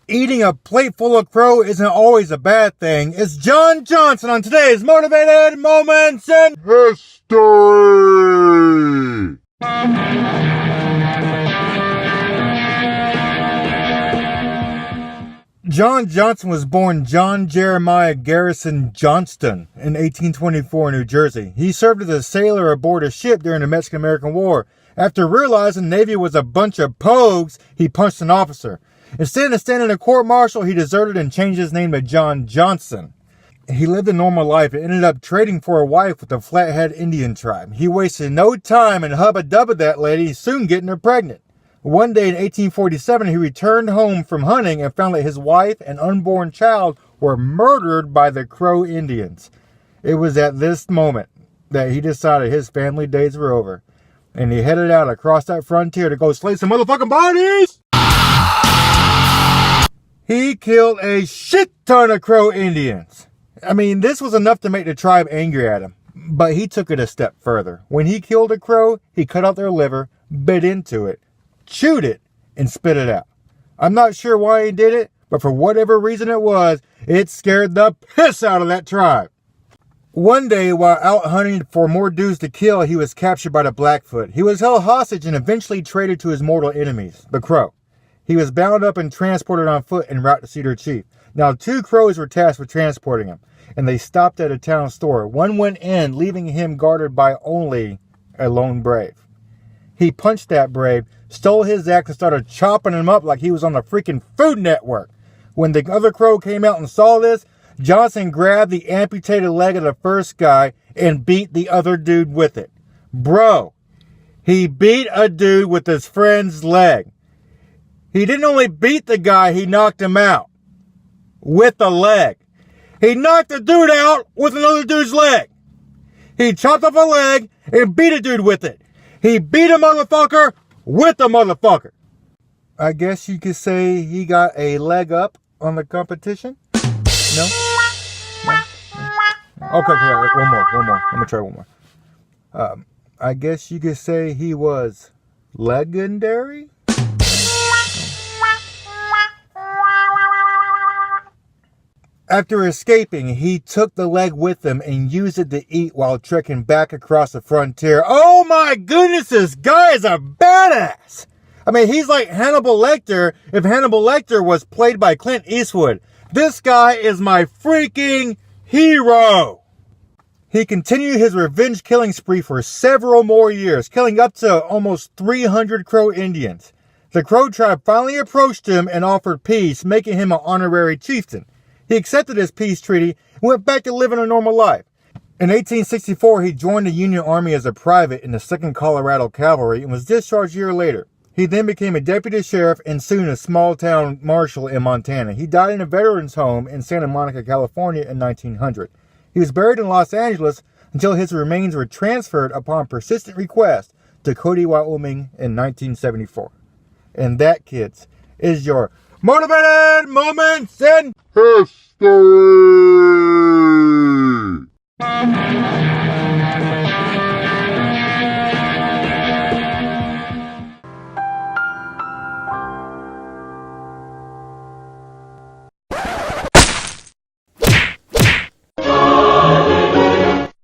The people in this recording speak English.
eating a plate full of crow isn't always a bad thing. It's John Johnson on today's Motivated Moments in History. John Johnson was born John Jeremiah Garrison Johnston in 1824 in New Jersey. He served as a sailor aboard a ship during the Mexican-American War. After realizing the Navy was a bunch of pogues, he punched an officer. Instead of standing in a court-martial, he deserted and changed his name to John Johnson. He lived a normal life and ended up trading for a wife with the Flathead Indian tribe. He wasted no time and hubba-dubba that lady, soon getting her pregnant. One day in 1847, he returned home from hunting and found that his wife and unborn child were murdered by the Crow Indians. It was at this moment that he decided his family days were over, and he headed out across that frontier to go slay some motherfucking bodies. He killed a shit ton of Crow Indians. I mean, this was enough to make the tribe angry at him, but he took it a step further. When he killed a crow, he cut out their liver, bit into it, chewed it, and spit it out. I'm not sure why he did it, but for whatever reason it was, it scared the piss out of that tribe. One day, while out hunting for more dudes to kill, he was captured by the Blackfoot. He was held hostage and eventually traded to his mortal enemies, the Crow. He was bound up and transported on foot en route to Cedar Chief. Now, 2 crows were tasked with transporting him, and they stopped at a town store. One went in, leaving him guarded by only a lone brave. He punched that brave, stole his axe, and started chopping him up like he was on the freaking Food Network. When the other crow came out and saw this, Johnson grabbed the amputated leg of the first guy and beat the other dude with it. Bro, he beat a dude with his friend's leg. He didn't only beat the guy, he knocked him out with the leg. He knocked the dude out with another dude's leg. He chopped off a leg and beat a dude with it. He beat a motherfucker with a motherfucker. I guess you could say he got a leg up on the competition. No? Okay, one more. I'm gonna try one more. I guess you could say he was legendary. After escaping, he took the leg with him and used it to eat while trekking back across the frontier. Oh my goodness, this guy is a badass! I mean, he's like Hannibal Lecter if Hannibal Lecter was played by Clint Eastwood. This guy is my freaking hero! He continued his revenge killing spree for several more years, killing up to almost 300 Crow Indians. The Crow tribe finally approached him and offered peace, making him an honorary chieftain. He accepted his peace treaty and went back to living a normal life. In 1864, he joined the Union Army as a private in the 2nd Colorado Cavalry and was discharged a year later. He then became a deputy sheriff and soon a small-town marshal in Montana. He died in a veterans home in Santa Monica, California in 1900. He was buried in Los Angeles until his remains were transferred upon persistent request to Cody, Wyoming in 1974. And that, kids, is your Motivated Moments in History.